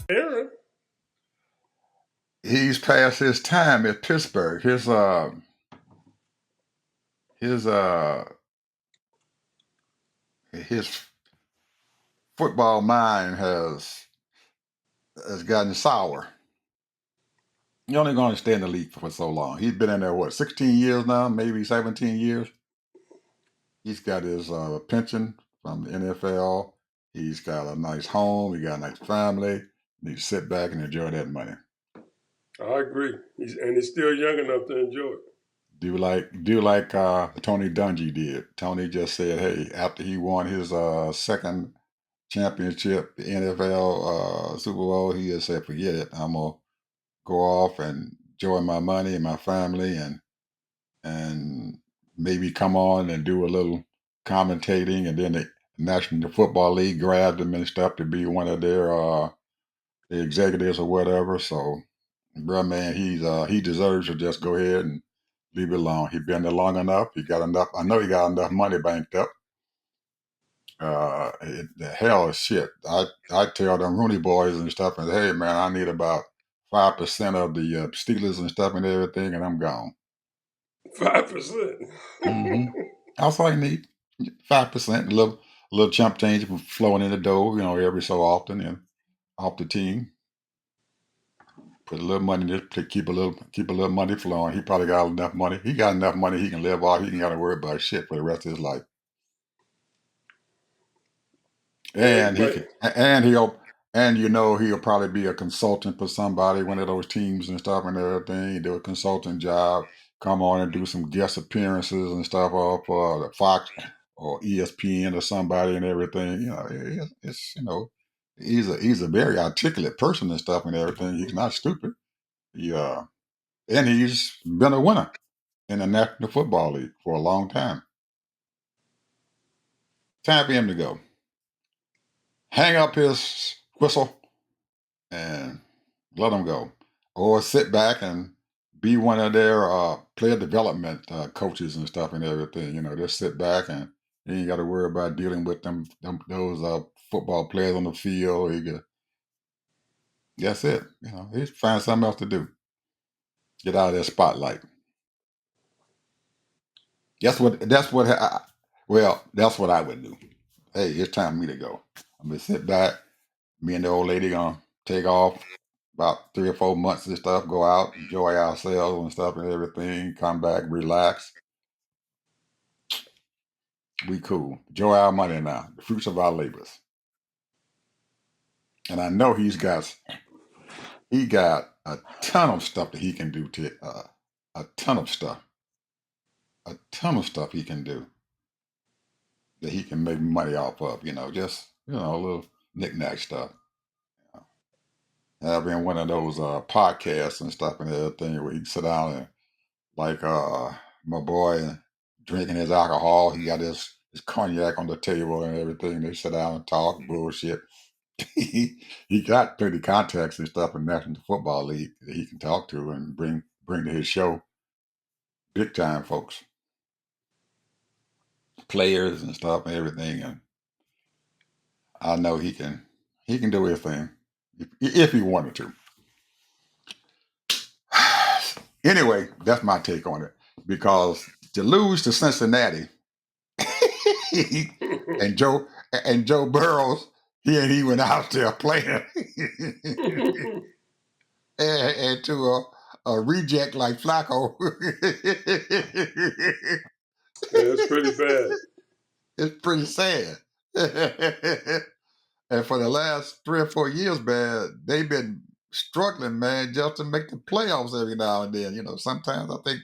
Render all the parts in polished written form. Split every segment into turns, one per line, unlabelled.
Aaron.
He's past his time at Pittsburgh. His his football mind has gotten sour. You're only going to stay in the league for so long. He's been in there, what, 16 years now, maybe 17 years. He's got his pension from the NFL. He's got a nice home. He got a nice family. He needs to sit back and enjoy that money.
I agree. He's still young enough to enjoy it.
Do like Tony Dungy did. Tony just said, hey, after he won his second championship, the NFL Super Bowl, he just said, forget it. I'm gonna go off and enjoy my money and my family, and maybe come on and do a little commentating. And then the National Football League grabbed him and stuff to be one of their the executives or whatever. So, bro, man, he deserves to just go ahead and leave it alone. He been there long enough. He got enough. I know he got enough money banked up. The hell is shit. I tell them Rooney boys and stuff, and hey, man, I need about 5% of the Steelers and stuff and everything, and I'm gone.
5%.
Mm-hmm. That's all you need. 5%, a little chump change flowing in the door, every so often, and off the team. Put a little money in it to keep a little money flowing. He probably got enough money. He got enough money he can live off. He ain't got to worry about shit for the rest of his life. And he
But
can, and he'll probably be a consultant for somebody, one of those teams and stuff and everything. Do a consultant job, come on and do some guest appearances and stuff off the Fox or ESPN or somebody and everything. He's a very articulate person and stuff and everything. He's not stupid. He and he's been a winner in the National Football League for a long time. Time for him to go. Hang up his whistle and let them go, or sit back and be one of their player development coaches and stuff and everything. Just sit back and you ain't got to worry about dealing with those football players on the field. That's it. He find something else to do. Get out of that spotlight. That's what I would do. Hey, it's time for me to go. I'm gonna sit back. Me and the old lady gonna take off about 3 or 4 months and stuff, go out, enjoy ourselves and stuff and everything, come back, relax. We cool. Enjoy our money now, the fruits of our labors. And I know he got a ton of stuff that he can do a ton of stuff. A ton of stuff he can do that he can make money off of, just a little knick-knack stuff. Having one of those podcasts and stuff and everything where he can sit down and like my boy drinking his alcohol. He got his cognac on the table and everything. They sit down and talk bullshit. he got 30 contacts and stuff in National Football League that he can talk to and bring to his show. Big time folks, players and stuff and everything. And I know he can do his thing if he wanted to. Anyway, that's my take on it. Because to lose to Cincinnati and Joe Burrows, he went out there playing, and to a reject like Flacco,
it's pretty bad.
it's pretty sad. And for the last 3 or 4 years, man, they've been struggling, man, just to make the playoffs every now and then. Sometimes I think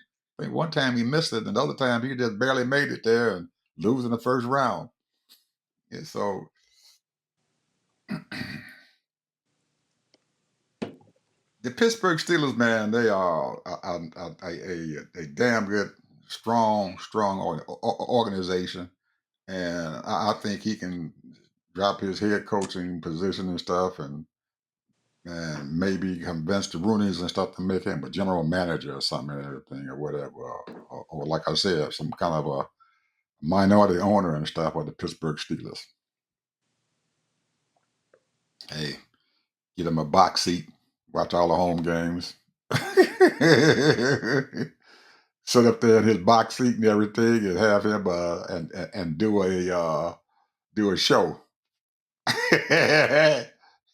one time he missed it, and the other time he just barely made it there and losing the first round. And so the Pittsburgh Steelers, man, they are a damn good, strong organization, and I think he can drop his head coaching position and stuff, and maybe convince the Rooney's and stuff to make him a general manager or something and everything or whatever, or like I said, some kind of minority owner and stuff of the Pittsburgh Steelers. Hey, get him a box seat, watch all the home games. Sit up there in his box seat and everything, and have him and do a show.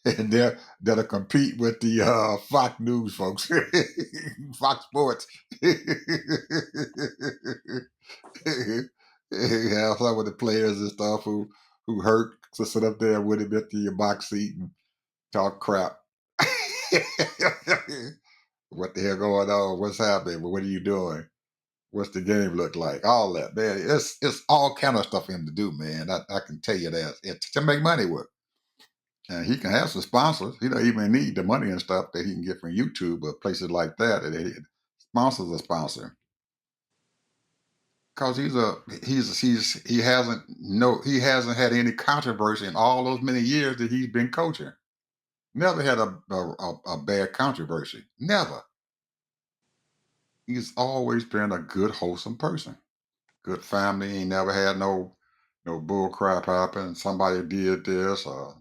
And that'll compete with the Fox News folks, Fox Sports. Have some of the players and stuff who hurt to sit up there with him at the box seat and talk crap. What the hell going on? What's happening? What are you doing? What's the game look like? All that, man. It's all kind of stuff for him to do, man. I can tell you that. It's to make money with. And he can have some sponsors. He don't even need the money and stuff that he can get from YouTube or places like that. Sponsors a sponsor. Because he hasn't had any controversy in all those many years that he's been coaching. Never had a bad controversy. Never. He's always been a good, wholesome person. Good family. He never had no bull crap happen. Somebody did this, or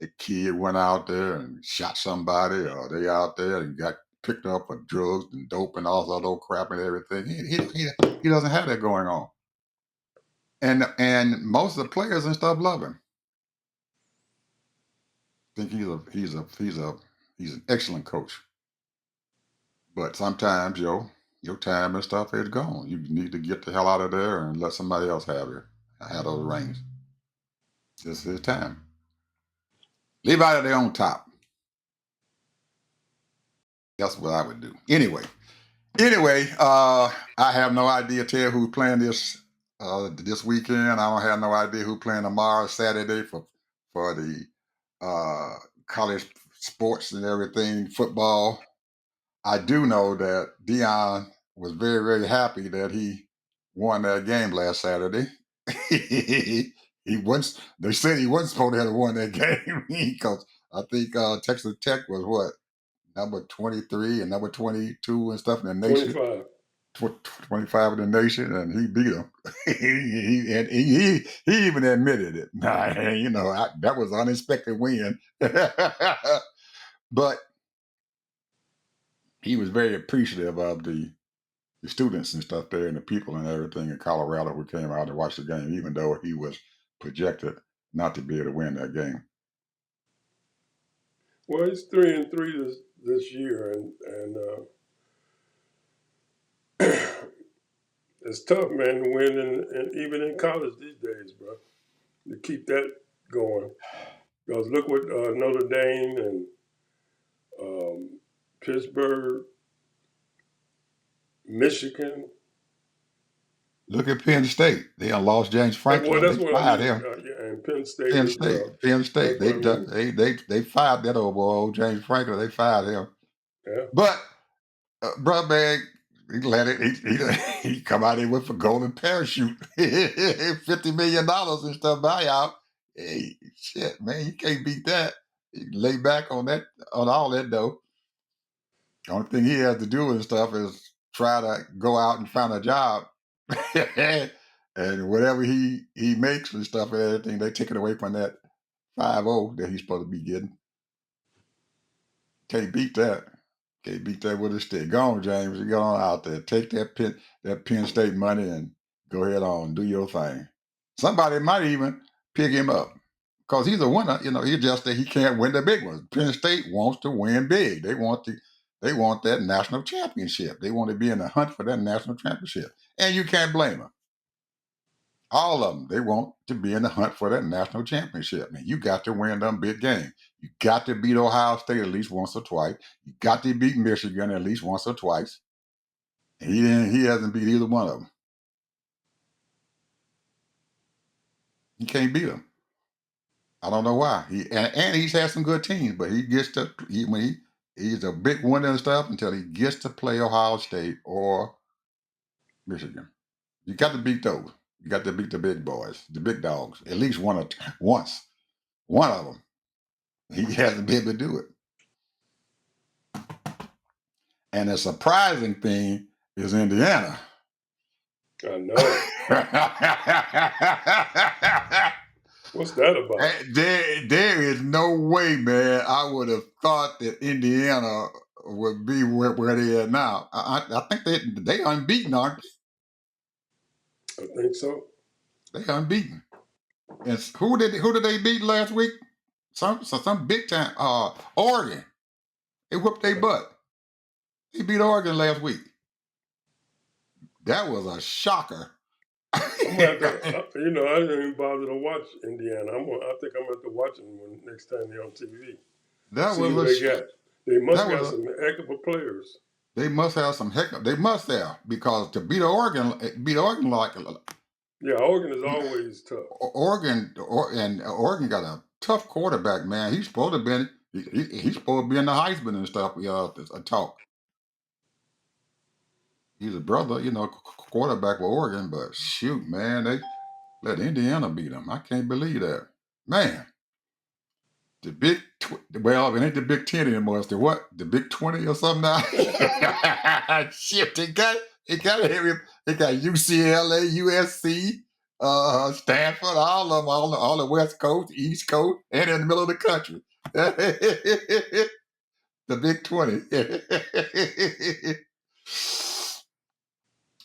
a kid went out there and shot somebody, or they out there and got picked up for drugs and dope and all that old crap and everything. He doesn't have that going on. And most of the players and stuff love him. Think he's an excellent coach. But sometimes your time and stuff is gone. You need to get the hell out of there and let somebody else have those reins. This is his time. Leave out of there on top. That's what I would do. Anyway, I have no idea, Ted, who's playing this weekend. I don't have no idea who's playing tomorrow, Saturday for the college sports and everything, football. I do know that Dion was very, very happy that he won that game last Saturday. he once they said he wasn't supposed to have won that game because I think Texas Tech was what number 23 and number 22 and stuff in the nation.
25.
25 in the nation, and he beat him. he even admitted it. That was an unexpected win. But he was very appreciative of the students and stuff there and the people and everything in Colorado who came out to watch the game, even though he was projected not to be able to win that game.
Well, he's 3-3 this year, and it's tough, man, to win, and even in college these days, bro, to keep that going. Because look what Notre Dame and Pittsburgh, Michigan.
Look at Penn State. They done lost James
Well,
Franklin. They
that's what I
fired
mean.
him.
Yeah, and Penn State
Penn
as
State.
well.
Penn State.
That's what I mean.
They fired that old boy, old James Franklin. They fired him.
Yeah.
But bro, man, he let it. He come out here with a golden parachute, $50 million and stuff buyout. Hey, shit, man, you can't beat that. You lay back on all that dough. The only thing he has to do and stuff is try to go out and find a job, and whatever he makes and stuff and everything, they take it away from that 5-0 that he's supposed to be getting. Can't beat that. Can't beat that with a stick. Go on, James. You go on out there. Take that Penn State money and go ahead on. Do your thing. Somebody might even pick him up. Because he's a winner. He just that he can't win the big ones. Penn State wants to win big. They want that national championship. They want to be in the hunt for that national championship. And you can't blame them. All of them, they want to be in the hunt for that national championship. Man, you got to win them big games. You got to beat Ohio State at least once or twice. You got to beat Michigan at least once or twice. And he hasn't beat either one of them. He can't beat them. I don't know why. And he's had some good teams, but he gets to he's a big winner and stuff until he gets to play Ohio State or Michigan. You got to beat those. You got to beat the big boys, the big dogs, at least once. One of them. He hasn't been able to do it. And the surprising thing is Indiana.
I know. What's that about?
There is no way, man. I would have thought that Indiana would be where they are now. I think they unbeaten, aren't
I think so.
they? They unbeaten. And who did they beat last week? Some big time. Oregon. They whooped their butt. They beat Oregon last week. That was a shocker.
I'm gonna have to, I didn't even bother to watch Indiana. I think I'm gonna have to watch them when next time they're on TV.
that
See
was
who
a
they got. They
that
must
was
got
a
some heck of a players.
they must have some heck. They must have because to beat Oregon like
Yeah, Oregon is always tough.
Oregon got a tough quarterback, man. He's supposed to be he's supposed to be in the Heisman and stuff. A talk. He's a brother, quarterback for Oregon, but shoot, man, they let Indiana beat him. I can't believe that, man. The well, it ain't the Big 10 anymore. It's the what? The Big 20 or something now. Shit, they got UCLA, USC, Stanford, all of them, all the West Coast, East Coast, and in the middle of the country. The Big 20.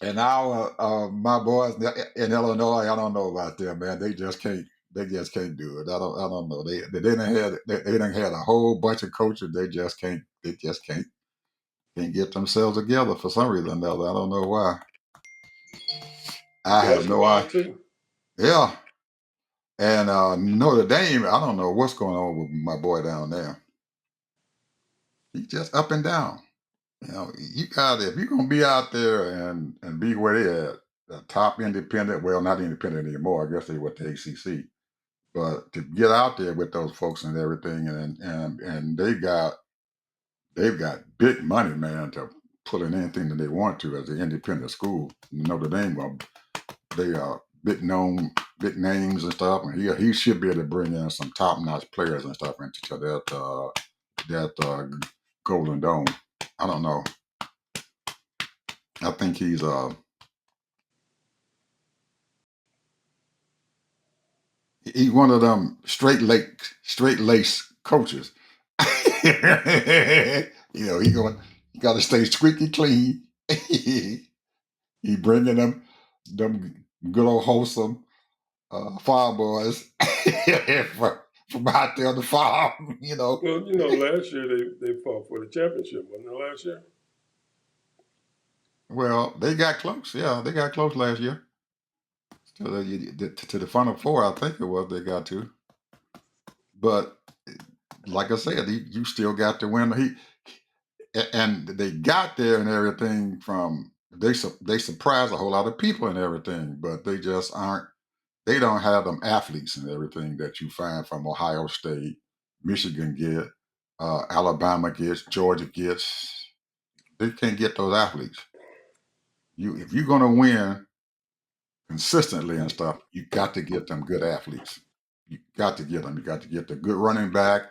And now my boys in Illinois, I don't know about them, man. They just can't. They just can't do it. I don't know. They done had a whole bunch of coaches. They just can't. They just can't get themselves together for some reason or another. I don't know why. I have no
Basketball
idea.
too.
Yeah. And Notre Dame, I don't know what's going on with my boy down there. He's just up and down. You got if you're gonna be out there and be where they at, the top independent, well, not independent anymore. I guess they were the ACC, but to get out there with those folks and everything, and they've got big money, man, to pull in anything that they want to as an independent school. Notre Dame, they are big names and stuff, and he should be able to bring in some top notch players and stuff into that Golden Dome. I don't know. I think he's one of them straight lace coaches. He got to stay squeaky clean. He bringing them good old wholesome farm boys from out there on the farm.
Well, last year they fought for the championship, wasn't it last year?
Well, they got close. Yeah, they got close last year to the Final Four. I think it was they got to. But like I said, you still got to win. And they got there and everything from they surprised a whole lot of people and everything, but they just aren't. They don't have them athletes and everything that you find from Ohio State, Michigan get, Alabama gets, Georgia gets. They can't get those athletes. If you're gonna win consistently and stuff, you got to get them good athletes. You got to get them. You got to get the good running back,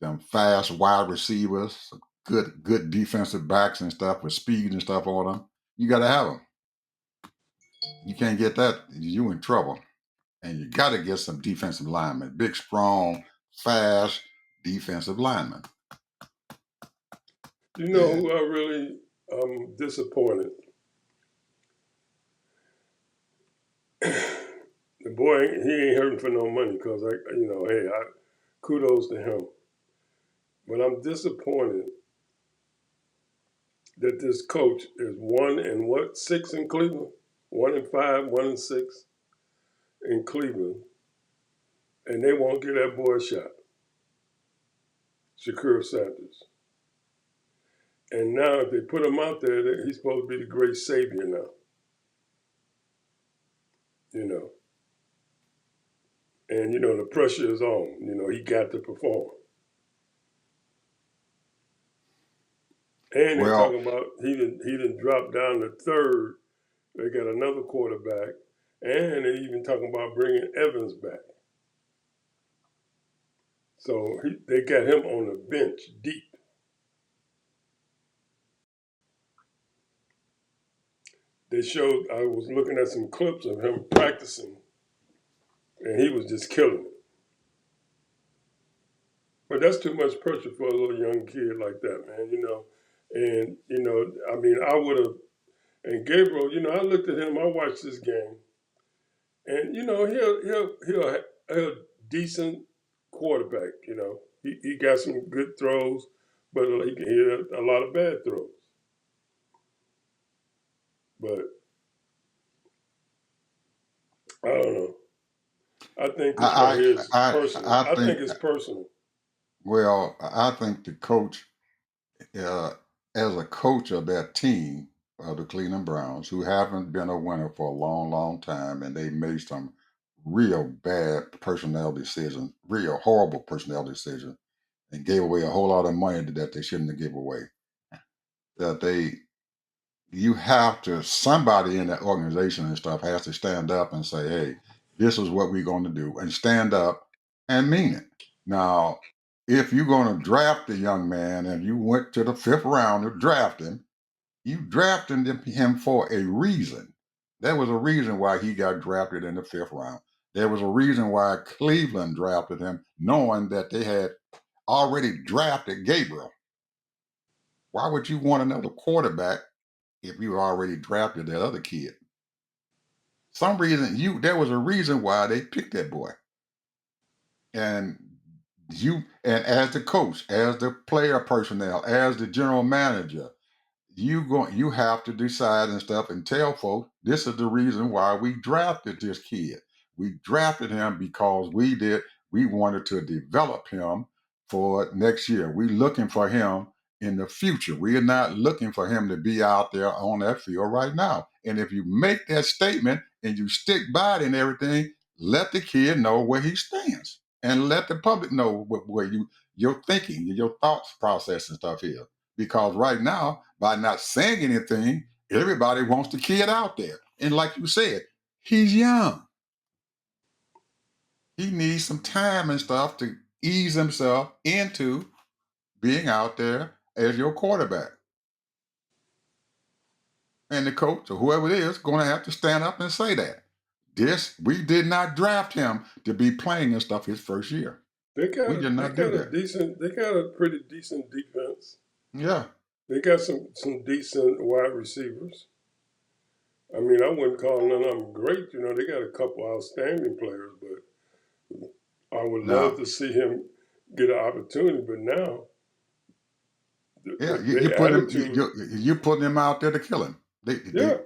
them fast wide receivers, good defensive backs and stuff with speed and stuff on them. You got to have them. You can't get that, you in trouble. And you got to get some defensive linemen, big, strong, fast defensive linemen.
You know
Yeah.
who I really disappointed? The boy, he ain't hurting for no money because kudos to him. But I'm disappointed that this coach is 1-6 in Cleveland, 1-5, 1-6 in Cleveland, and they won't give that boy a shot, Shakur Sanders. And now if they put him out there, he's supposed to be the great savior now. You know, and the pressure is on. He got to perform. And they're
Well,
talking about he didn't drop down to third. They got another quarterback, and they're even talking about bringing Evans back. So they got him on the bench deep. they showed. I was looking at some clips of him practicing, and he was just killing it. But that's too much pressure for a little young kid like that, man. And I mean, I would have. And Gabriel, I looked at him. I watched this game, and he'll decent quarterback. He got some good throws, but he had a lot of bad throws. But I don't know. I think this right
I
here is personal.
I
I think
think
it's personal.
well, I think the coach, uh, as a coach of that team of the Cleveland Browns, who haven't been a winner for a long, long time, and they made some real bad personnel decisions, real horrible personnel decisions, and gave away a whole lot of money that they shouldn't have given away. That you have to, somebody in that organization and stuff has to stand up and say, hey, this is what we're going to do, and stand up and mean it. Now, if you're going to draft a young man and you went to the fifth round to draft him, you drafted him for a reason. There was a reason why he got drafted in the fifth round. There was a reason why Cleveland drafted him, knowing that they had already drafted Gabriel. Why would you want another quarterback if you already drafted that other kid? Some reason there was a reason why they picked that boy. And and as the coach, as the player personnel, as the general manager, you have to decide and stuff and tell folks this is the reason why we drafted this kid. We drafted him because we wanted to develop him for next year. We're looking for him in the future. We are not looking for him to be out there on that field right now. And if you make that statement and you stick by it and everything, let the kid know where he stands and let the public know where your thinking, your thoughts process and stuff is. Because right now, by not saying anything, everybody wants the kid out there. And like you said, he's young. He needs some time and stuff to ease himself into being out there as your quarterback. And the coach or whoever it is going to have to stand up and say that. We did not draft him to be playing and stuff his first year.
They got
We
a
did
they
not do
got a
that.
decent they got a pretty decent defense.
Yeah.
They got some decent wide receivers. I mean, I wouldn't call none of them great. They got a couple outstanding players, but I would love
Now,
to see him get an opportunity. But now,
yeah,
the attitude,
you putting him out there to kill him.
yeah,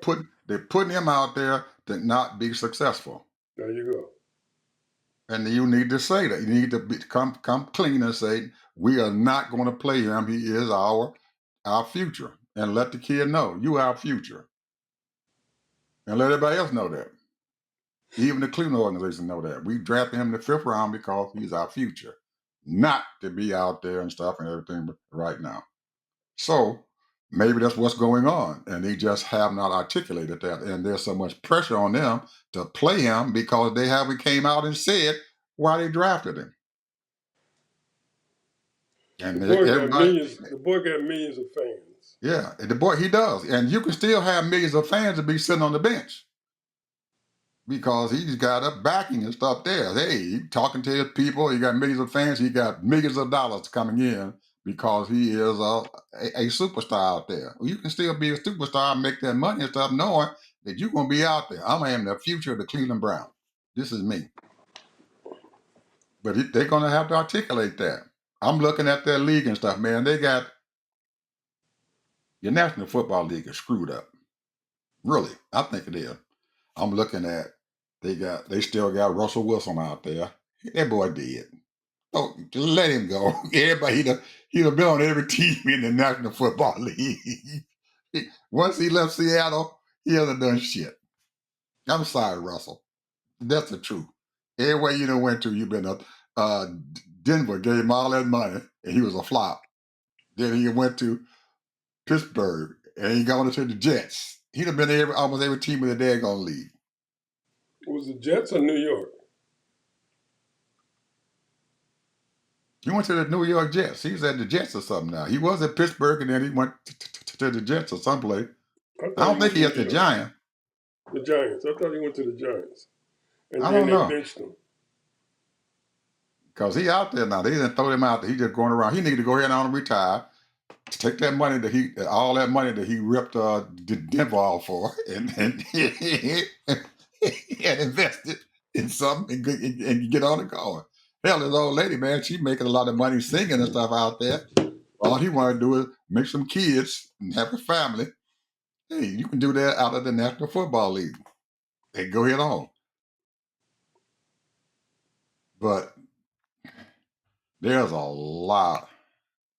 They're putting him out there to not be successful.
there you go.
And you need to say that. You need to come clean and say, we are not going to play him. He is our future. And let the kid know you are our future. And let everybody else know that. Even the Cleveland organization know that. We drafted him in the fifth round because he's our future. Not to be out there and stuff and everything right now. So maybe that's what's going on. And they just have not articulated that. And there's so much pressure on them to play him because they haven't came out and said why they drafted him.
The
And
boy got
everybody,
millions. The boy got millions of fans.
yeah, the boy, he does. And you can still have millions of fans to be sitting on the bench because he's got a backing and stuff there. Hey, he talking to his people. He got millions of fans. He got millions of dollars coming in because he is a superstar out there. Well, you can still be a superstar and make that money and stuff knowing that you're going to be out there. I am the future of the Cleveland Browns. This is me. But they're going to have to articulate that. I'm looking at their league and stuff, man. They got your National Football League is screwed up. Really, I think it is. I'm looking at they still got Russell Wilson out there. That boy dead. Oh, just let him go. Everybody he'd have been on every team in the National Football League. Once he left Seattle, he hasn't done shit. I'm sorry, Russell. That's the truth. Everywhere you done went to, you've been up. Denver gave him all that money, and he was a flop. Then he went to Pittsburgh, and he gone into the Jets. He'd have been almost every team in the daggone league.
Was the Jets or New York?
He went to the New York Jets. He's at the Jets or something now. He was at Pittsburgh, and then he went to the Jets or someplace.
I
I
thought he
don't think
went
he
to
at
New
the
York.
Giant.
The Giants. I thought he went to the Giants, and
I
then
don't
they
know.
benched him.
Because he out there now. They didn't throw him out there. He just going around. He need to go ahead and retire. Take that money that all that money that he ripped Denver off for, and and invest it in something and get on the going. Hell, this old lady, man, she making a lot of money singing and stuff out there. All he want to do is make some kids and have a family. Hey, you can do that out of the National Football League. Hey, go ahead on. But there's a lot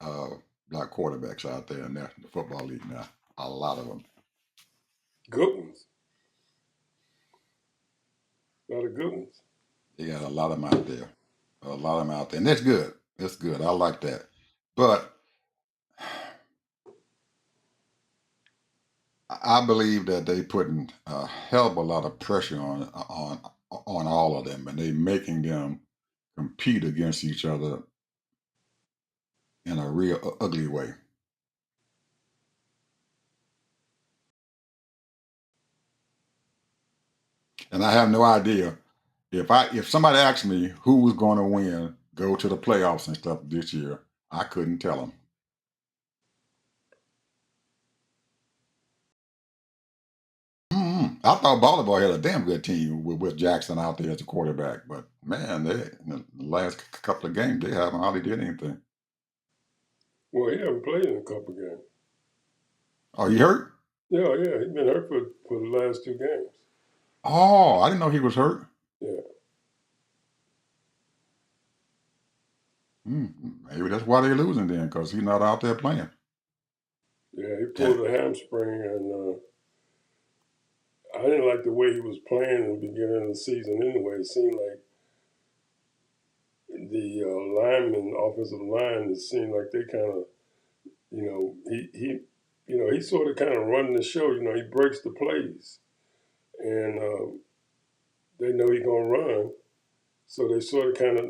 of black quarterbacks out there in the National Football League now. A lot of them.
Good ones. A lot of good ones.
They got a lot of them out there. A lot of them out there. And that's good. That's good. I like that. But I believe that they putting a hell of a lot of pressure on all of them, and they making them compete against each other in a real ugly way. And I have no idea if somebody asked me who was going to win, go to the playoffs and stuff this year, I couldn't tell them. I thought Baltimore had a damn good team with Jackson out there as a quarterback, but man, they in the last couple of games they haven't hardly did anything.
Well, he haven't played in a couple games.
Oh, you hurt?
Yeah, yeah, he's been hurt for the last two games.
Oh, I didn't know he was hurt.
Yeah,
Maybe that's why they're losing then, because he's not out there playing.
yeah, he
Yeah.
pulled a hamstring, and I didn't like the way he was playing in the beginning of the season. Anyway, it seemed like the linemen, offensive line, it seemed like they kind of, he sort of kind of running the show. He breaks the plays, and they know he's gonna run, so they sort of kind of,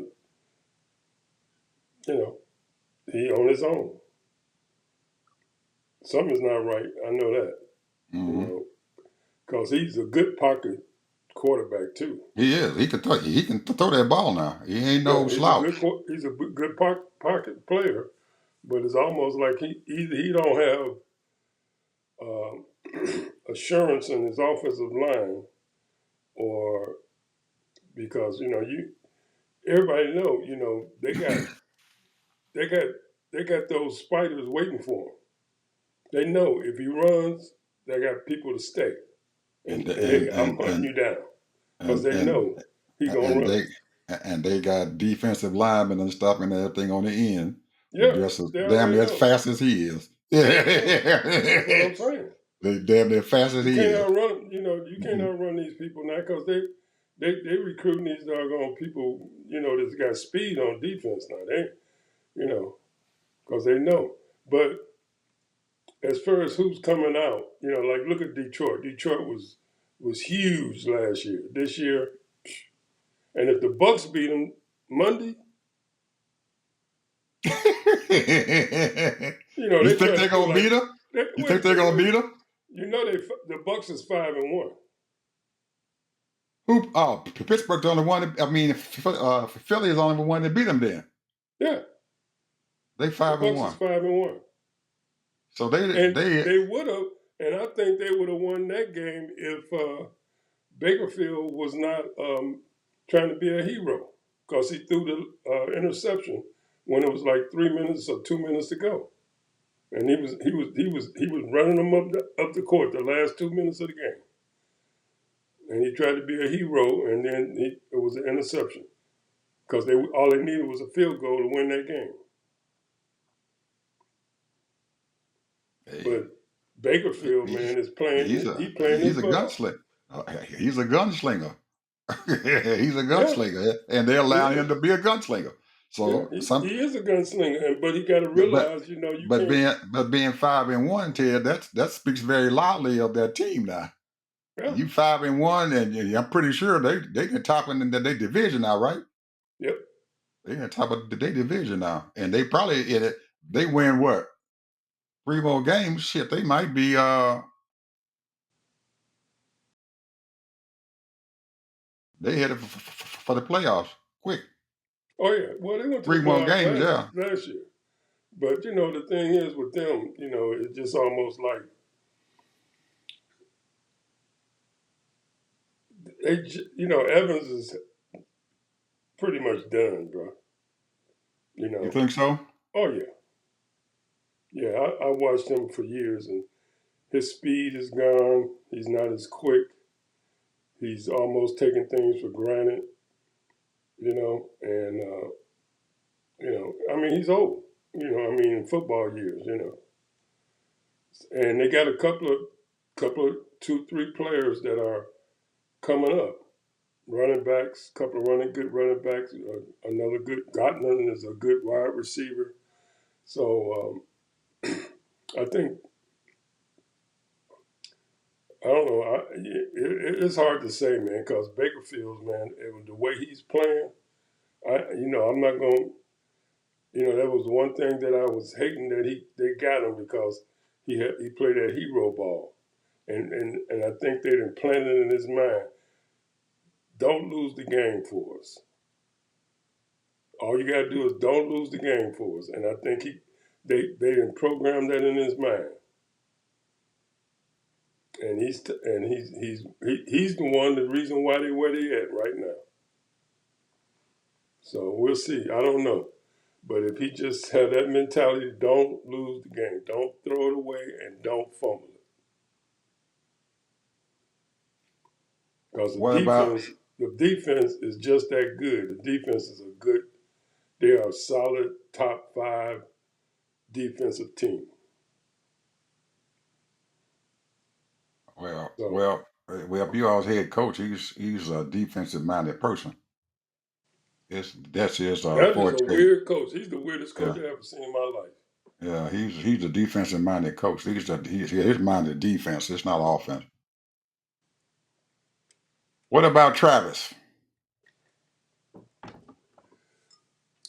you know, he on his own. Something's not right. I know that, you
Mm-hmm.
know, because he's a good pocket quarterback too.
He is. He can throw. He can throw that ball now. He ain't
Yeah,
no slouch.
he's a good pocket player, but it's almost like he don't have assurance in his offensive line, or because everybody know they got they got those spiders waiting for him. They know if he runs, they got people to stay,
And
and hey,
and
I'm
and
hunting
and
you down because
and
they
and
know he gonna
and
run.
they got defensive linemen and stuff and everything on the end,
Yeah,
just as
they
damn
already
near as
know.
fast as he is.
Yeah, that's what I'm saying.
They damn near fast as
You
he
can't
is.
outrun. You can't
Mhm.
outrun these people now because they recruiting these doggone people. That's got speed on defense now. They because they know. But as far as who's coming out, like look at Detroit. Detroit was huge last year. This year, and if the Bucks beat them Monday,
You
they
think
try to
they're
do
gonna
like
beat her? You think they're gonna
wait.
beat her?
They the Bucks is 5-1.
Who? Oh, Pittsburgh the only one. I mean, Philly is the only one that beat them. Then
Yeah,
they
the
five and
Bucks is
one.
5-1.
So they
And
they
they would have, and I think they would have won that game if Bakerfield was not trying to be a hero because he threw the interception when it was like 3 minutes or 2 minutes to go, and he was running them up the court the last 2 minutes of the game, and he tried to be a hero, and then it was an interception because all they needed was a field goal to win that game,
hey,
but Bakerfield,
he,
man, is playing.
he's
He
a
playing his
he's a
butt off.
gunslinger. He's a gunslinger. He's a
Yeah,
gunslinger, and they
he
allow him to
is.
be a gunslinger.
Yeah,
So
he is a gunslinger, but he got to
but
realize, you
but
can't.
being 5 and 1, Ted, that speaks very loudly of that team now.
Yeah,
You 5 and 1, and I'm pretty sure they can top in their division now, right?
yep.
They can top of their division now, and they probably in it. They win what 3 more games? Shit, they might be. They headed for the playoffs quick.
Oh yeah, well they went to the
3 more
playoffs
games, yeah.
last year. But you know the thing is with them, you know, it's just almost like you know, Evans is pretty much done, bro. You
You
know.
think so?
Oh yeah, yeah. I watched him for years, and his speed is gone. He's not as quick. He's almost taking things for granted. You know, and you know, I mean, he's old. You know, I mean, in football years. You know, and they got a couple of two, three players that are coming up. Running backs, couple of good running backs. Another good Gottman is a good wide receiver. So I think I don't know. It's hard to say, man, because Baker Fields, man, the way he's playing, you know, I'm not going. You know, that was one thing that I was hating that they got him because he played that hero ball, and I think they'd implanted in his mind, don't lose the game for us. All you got to do is don't lose the game for us, and I think they programmed that in his mind, and he's the one, the reason why they where they at right now. So we'll see. I don't know. But if he just had that mentality, don't lose the game, don't throw it away, and don't fumble it. Because
What about
the defense is just that good. The defense is a good, they are a solid top five defensive team.
well,
So
well, well, Buell's head coach, he's a defensive minded person. That's his
that is a
forte.
weird coach. He's the weirdest
Yeah,
coach I ever seen in my life.
yeah, he's a defensive minded coach. His mind is defense. It's not offense. What about Travis?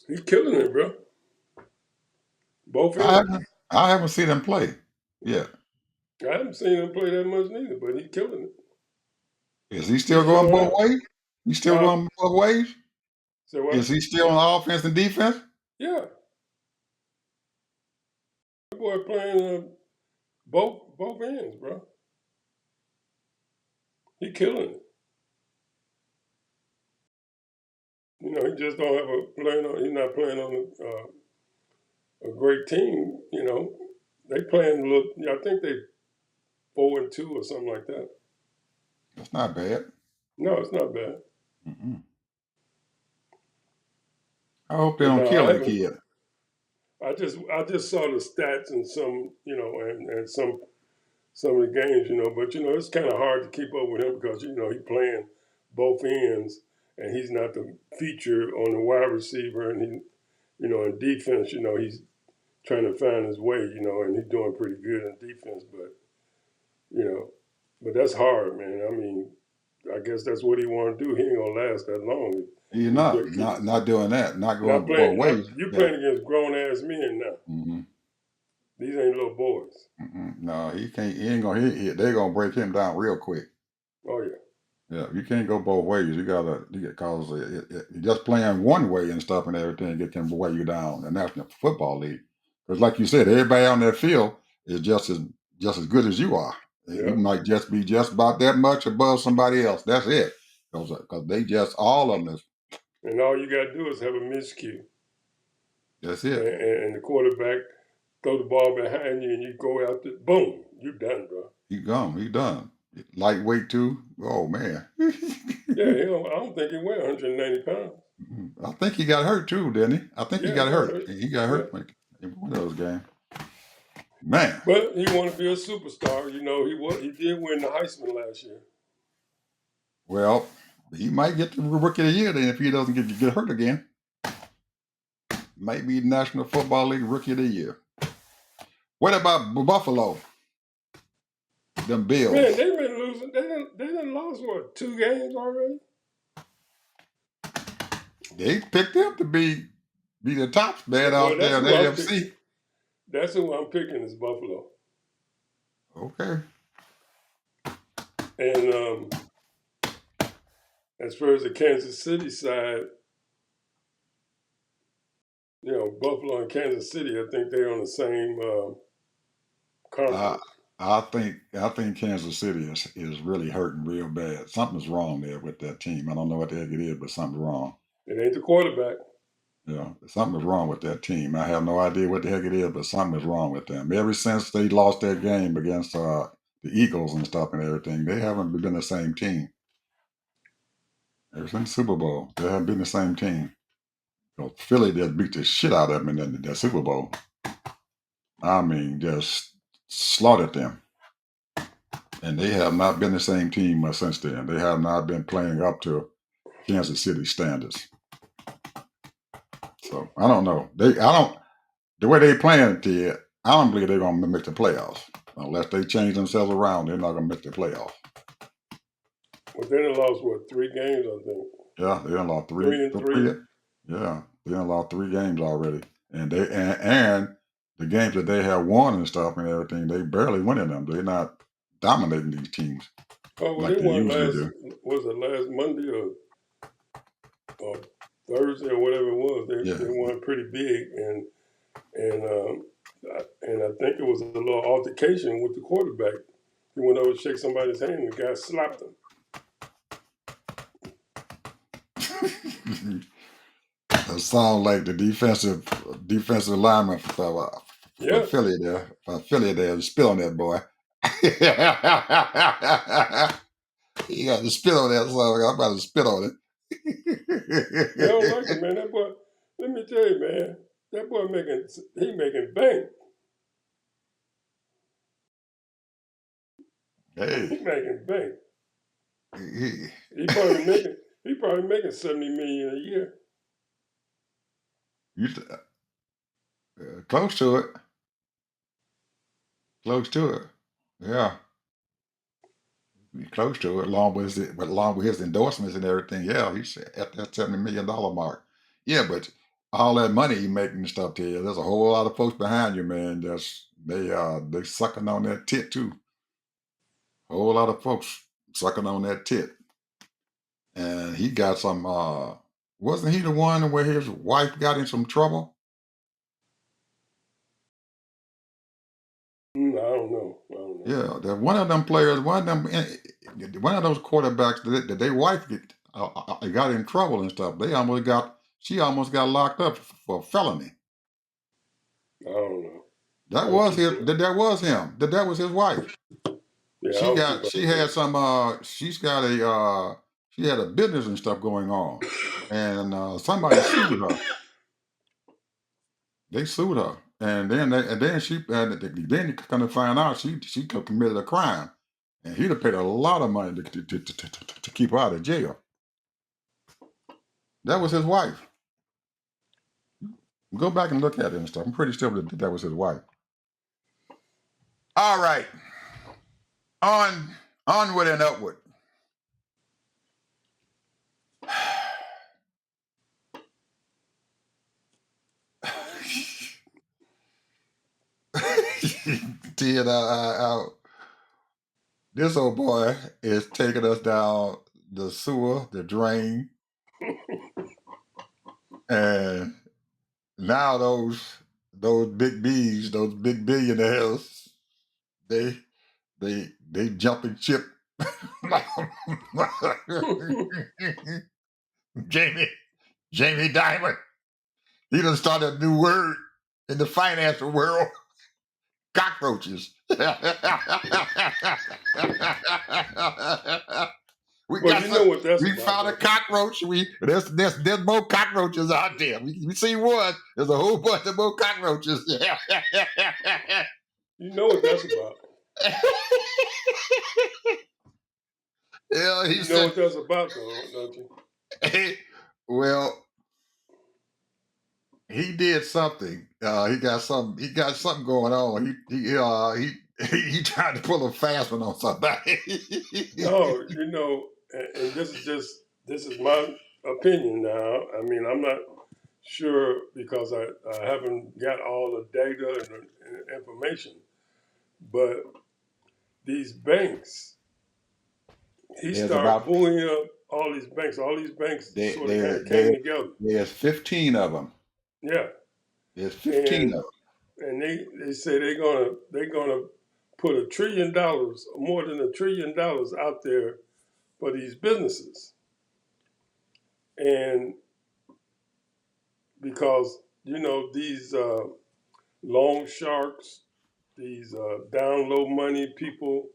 He's killing it, bro. Both
I
ends.
haven't I haven't seen him play yet.
I haven't seen him play that much neither, but he's killing it.
Is he still
He's
going
showing
both
out.
ways? He's still
Huh?
going both ways?
So
Is
what?
he still on offense and defense?
Yeah, that boy playing both ends, bro. He killing it. You know, he just don't have a playing on. He's not playing on a great team. You know, they playing a little. I think they 4-2 or something like that.
That's not bad.
No, it's not bad.
Mm-mm. I hope they
But
don't
no,
kill
I
that
haven't.
kid.
I just saw the stats and some, you know, and some of the games, you know. But you know, it's kind of hard to keep up with him because you know he's playing both ends, and he's not the feature on the wide receiver, and he, you know, in defense, you know, he's trying to find his way, you know, and he's doing pretty good in defense, but you know, but that's hard, man. I mean, I guess that's what he want to do. He ain't gonna last that long.
He's
He
not
just
not not doing that. Not
not
going both
playing. Not
ways.
you
Yeah.
playing against grown ass men now.
Mm-hmm.
These ain't little boys.
Mm-mm. No, he can't. He ain't gonna. They're gonna break him down real quick.
Oh yeah,
Yeah, you can't go both ways. You gotta, cause just playing one way and stuff and everything, it can weigh you down. The National Football League, because like you said, everybody on that field is just as good as you are. You
yeah.
might just be just about that much above somebody else. That's it. Because they just all of them is.
And all you gotta do is have a miscue,
That's
and,
it.
and the quarterback throw the ball behind you, and you go out there, boom, you done, bro.
He gone. He done. Lightweight too. Oh man.
Yeah, I don't think he weighed 190 pounds.
I think he got hurt too, didn't he? I think he
Yeah, he
got
got
hurt.
hurt.
He got
Yeah,
hurt in one of those games. Man.
but he want to be a superstar. You know, he did win the Heisman last year.
Well, he might get the rookie of the year then if he doesn't get hurt again. Might be National Football League rookie of the year. What about Buffalo? Them
Man,
Bills.
they've been losing. They done lost what 2 games already.
They picked them to be the top man
Well,
out
that's
there in the
who I'm pick.
AFC.
That's who I'm picking is Buffalo.
Okay.
And as far as the Kansas City side, Buffalo and Kansas City, I think they're on the same
I
conference.
I think Kansas City is really hurting real bad. Something's wrong there with that team. I don't know what the heck it is, but something's wrong.
It ain't the quarterback.
Yeah, something is wrong with that team. I have no idea what the heck it is, but something is wrong with them. Ever since they lost that game against the Eagles and stuff and everything, they haven't been the same team. Ever since Super Bowl, they haven't been the same team. Philly just beat the shit out of them in that Super Bowl. I mean, just slaughtered them. And they have not been the same team since then. They have not been playing up to Kansas City standards. So I don't know. The way they playing it, I don't believe they're gonna make the playoffs unless they change themselves around. They're not gonna make the playoffs.
Well, they done lost what 3 games, I think.
Yeah, they done lost
Three and three.
Yeah, they done lost 3 games already, and the games that they have won and stuff and everything, they barely winning them. They're not dominating these teams
Oh well,
like
they
they
won
usually
last.
do.
Was it last Monday or Thursday or whatever it was? They
Yeah,
won pretty big, and I think it was a little altercation with the quarterback. He went over to shake somebody's hand, and the guy slapped him.
it sounds like the defensive lineman for
Yeah,
Philly there, spit on that boy. He got to spit on that song. I'm about to spit on
they don't like
it.
him, man. That boy. Let me tell you, man. That boy making bank. He
Hey,
making bank.
he,
He probably making he probably making 70 million a year.
you close to it, close to it. Yeah, you close to it. Along with his endorsements and everything. Yeah, he's at that $70 million mark. Yeah, but all that money you making and stuff there, there's a whole lot of folks behind you, man. They sucking on that tit too. A whole lot of folks sucking on that tit. And he got some wasn't he the one where his wife got in some trouble?
I don't know. I don't know.
Yeah, that one of them players, one of those quarterbacks that their wife got in trouble and stuff. She almost got locked up for felony.
I don't know. I
That
don't
was
keep
his.
up.
That was him. That was his wife.
Yeah, I don't keep up
She
with
had
that.
some. She's got a. She had a business and stuff going on, and somebody sued her. They sued her, and then then you kind of find out she committed a crime, and he'd have paid a lot of money to keep her out of jail. That was his wife. Go back and look at it and stuff. I'm pretty sure that was his wife. All right, on onward and upward. Ted, this old boy is taking us down the sewer, the drain, and now those big bees, those big billionaires, they they jumping ship. Jamie Jamie Dimon, he done started a new word in the financial world: cockroaches. We
Well,
got
you
some.
know what that's
We
about,
found a
don't you?
cockroach. There's more cockroaches out there. We see one. There's a whole bunch of more cockroaches.
You know what that's about.
Yeah, he
You know
said.
what that's about, though, don't you?
Well, he did something. He got something. He got something going on. He tried to pull a fast one on somebody.
No, and this is my opinion now. I mean, I'm not sure because I haven't got all the data and information, but these banks, he
There's
started
about
pulling up. all these banks
They,
sort of kind
there,
of came
there,
together.
there's 15 of them.
Yeah,
There's 15
and
of
they say they're gonna put $1 trillion, more than $1 trillion out there for these businesses, and because these loan sharks, these down low money people.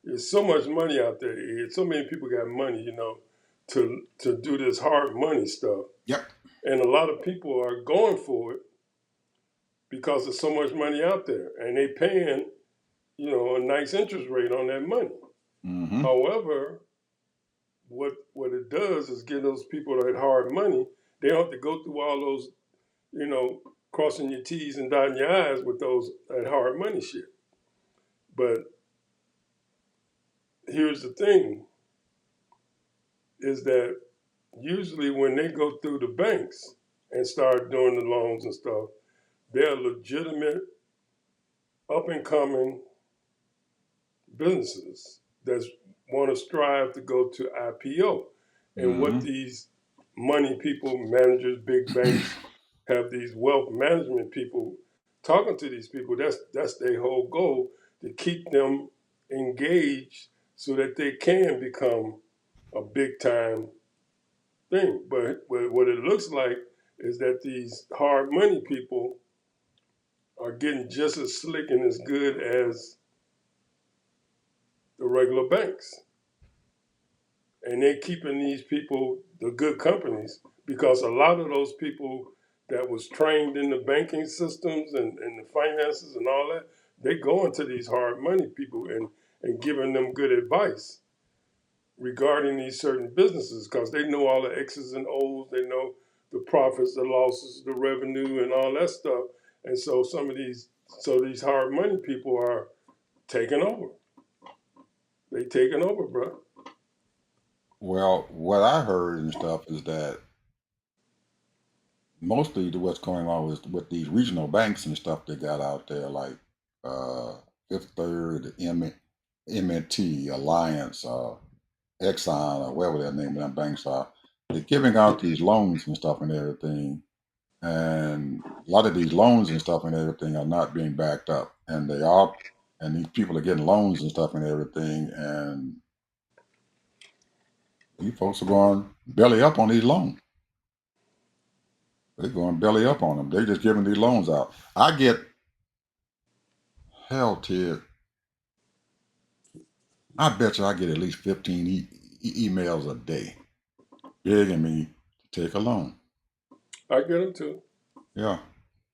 There's so much money out there. Ed. So many people got money, to do this hard money stuff,
them. Yep.
and a lot of people are going for it because there's so much money out there, and they paying a nice interest rate on that money.
Mm-hmm.
However, what it does is give those people that hard money. They don't have to go through all those, you know, crossing your T's and dotting your I's with those that hard money shit. But here's the thing: is that usually when they go through the banks and start doing the loans and stuff, they're legitimate, up and coming businesses that want to strive to go to IPO. And what
Mm-hmm.
these money people, managers, big banks, have these wealth management people talking to these people. That's their whole goal, to keep them engaged so that they can become a big time thing. But what it looks like is that these hard money people are getting just as slick and as good as the regular banks. And they're keeping these people, the good companies, because a lot of those people that was trained in the banking systems and the finances and all that, they go into these hard money people and giving them good advice regarding these certain businesses because they know all the X's and O's, they know the profits, the losses, the revenue, and all that stuff. And so these hard money people are taking over. They taking over, bro.
Well, what I heard and stuff is that mostly what's going on with these regional banks and stuff they got out there, like uh, Fifth Third, M&T, Alliance, Exxon, or whatever their name of them banks are. They're giving out these loans and stuff and everything. And a lot of these loans and stuff and everything are not being backed up. And these people are getting loans and stuff and everything. And these folks are going belly up on these loans. They're going belly up on them. They're just giving these loans out. I get hell, Ted. I bet you I get at least 15 emails a day begging me to take a loan.
I get them too.
Yeah,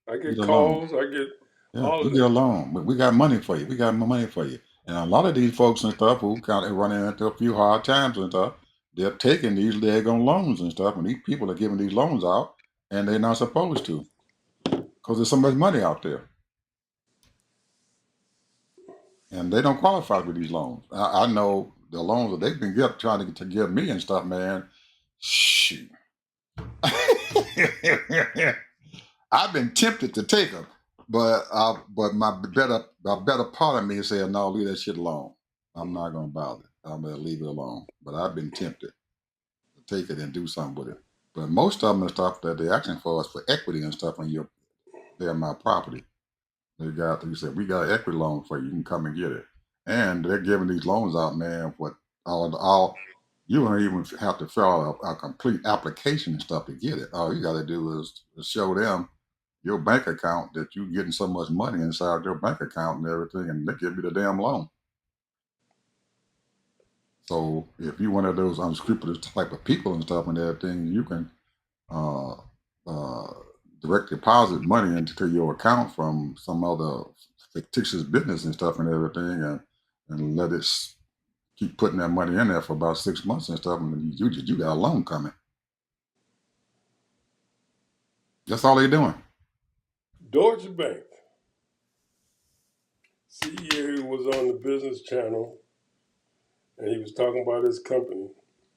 I
get
get
a loan.
calls. I get
Yeah,
all
you
of
get a
that.
loan. We got money for you. We got money for you. And a lot of these folks and stuff who kind of running into a few hard times and stuff, they're taking these daggone loans and stuff, and these people are giving these loans out, and they're not supposed to because there's so much money out there, and they don't qualify for these loans. I know the loans that they've been trying to give me and stuff, man. Shoot. I've been tempted to take them, but my better part of me said, no, leave that shit alone. I'm not gonna bother. I'm gonna leave it alone. But I've been tempted to take it and do something with it. But most of them and stuff that they're asking for is for equity and stuff on they're my property. They said we got an equity loan for you. You can come and get it. And they're giving these loans out, man. What all you don't even have to fill out a complete application and stuff to get it. All you got to do is show them your bank account that you're getting so much money inside your bank account and everything, and they give you the damn loan. So if you're one of those unscrupulous type of people and stuff and everything, you can uh, uh, direct deposit money into your account from some other fictitious business and stuff and everything, and let it keep putting that money in there for about 6 months and stuff, and you got a loan coming. That's all they're doing.
Deutsche Bank CEO was on the Business Channel, and he was talking about his company.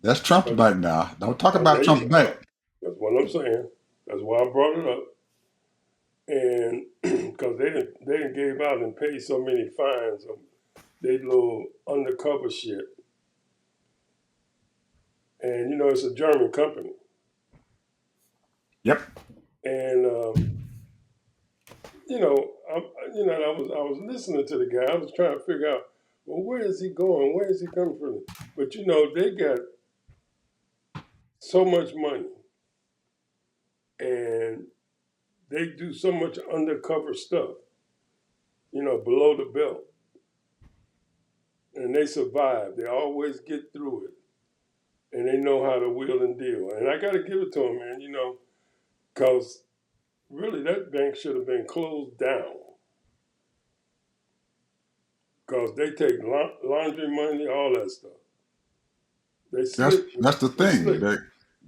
That's Trump's
But
bank now. Don't talk
there
about
you
Trump's bank.
go. That's what I'm saying. That's why I brought it up. And because they didn't gave out and paid so many fines of they little undercover shit, and it's a German company.
Yep.
And I, I was listening to the guy. I was trying to figure out, well, where is he going? Where is he coming from? But they got so much money, and they do so much undercover stuff, below the belt, and they survive. They always get through it, and they know how to wheel and deal. And I got to give it to them, man. Because really, that bank should have been closed down because they take laundry money, all that stuff. They
That's
slick.
that's the
They
thing.
slick.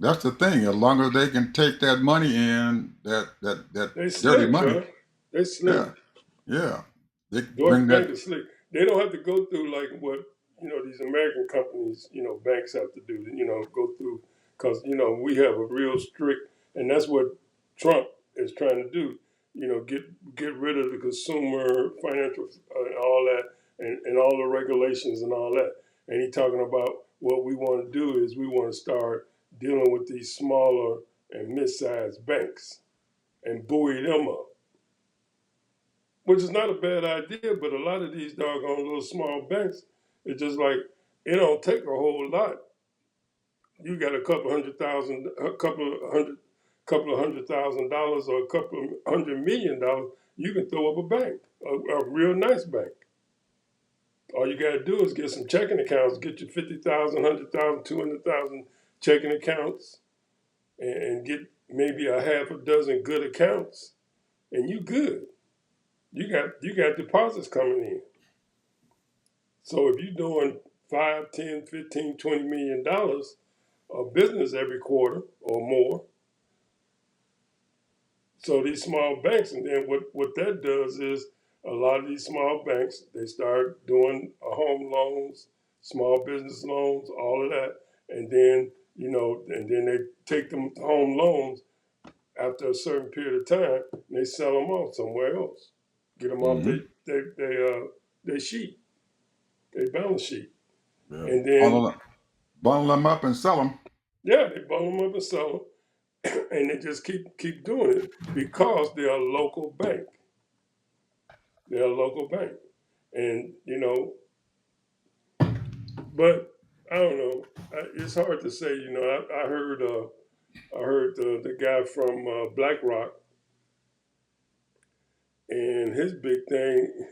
That's the thing. As long as they can take that money in, that
They
dirty
slick,
money,
bro. They slick.
yeah, yeah, they can
Deutsche
bring
Bank
that.
is slick. They don't have to go through like what these American companies, banks have to do. Go through because we have a real strict, and that's what Trump is trying to do. Get rid of the consumer financial and all that, and all the regulations and all that. And he talking about what we want to do is we want to start dealing with these smaller and mid-sized banks and buoy them up, which is not a bad idea. But a lot of these doggone little small banks, it's just like it don't take a whole lot. You got a couple hundred thousand, couple of $100,000, or a couple of $100 million. You can throw up a bank, a real nice bank. All you got to do is get some checking accounts, get your 50,000, 100,000, 200,000 checking accounts, and get maybe a half a dozen good accounts, and you good. You got deposits coming in. So if you're doing 5, 10, 15, $20 million of business every quarter or more, so these small banks, and then what that does is a lot of these small banks, they start doing home loans, small business loans, all of that, and then they take them home loans after a certain period of time, and they sell them off somewhere else, get them off
Hmm.
their sheet, their balance sheet,
Yeah,
and then
bundle them up and sell them.
yeah, they bundle them up and sell them, and they just keep doing it because they're a local bank. They're a local bank, and but I don't know. It's hard to say. I heard the guy from BlackRock, and his big thing,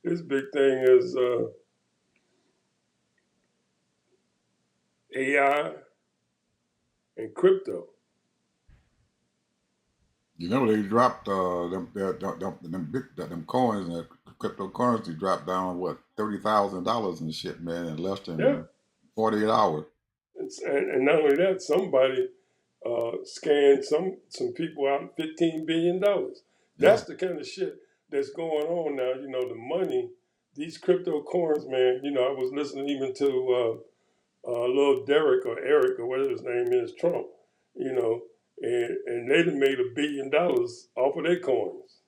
his big thing is AI and crypto.
You know they dropped them coins and cryptocurrency dropped down what $30,000 and shit, man, in less
Yeah,
than 48 hours.
and not only that, somebody scanned some people out $15 billion.
Yeah,
That's the kind of shit that's going on now. The money, these crypto coins, man. I was listening even to little Derek or Eric or whatever his name is, Trump. You know, and they done made $1 billion off of their coins.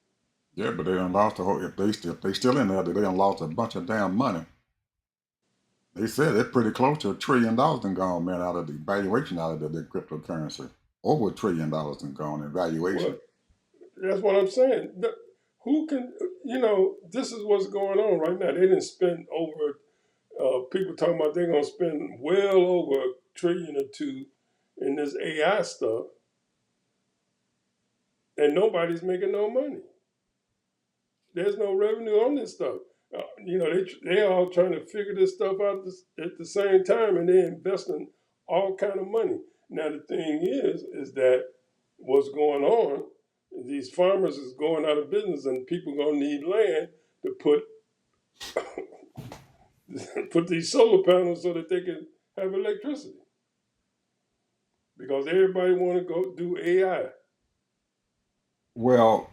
yeah, but they done lost the whole. If they still in there, they done lost a bunch of damn money. They said they're pretty close to $1 trillion and gone, man, out of the valuation out of the cryptocurrency. Over $1 trillion and gone in
Well,
valuation.
that's what I'm saying. Who can, this is what's going on right now. They didn't spend over, people talking about they're going to spend well over $1 trillion or two in this AI stuff, and nobody's making no money. There's no revenue on this stuff. They all trying to figure this stuff out at the same time, and they're investing all kind of money. Now the thing is that what's going on? These farmers is going out of business, and people gonna need land to put put these solar panels so that they can have electricity. Because everybody want to go do AI.
Well,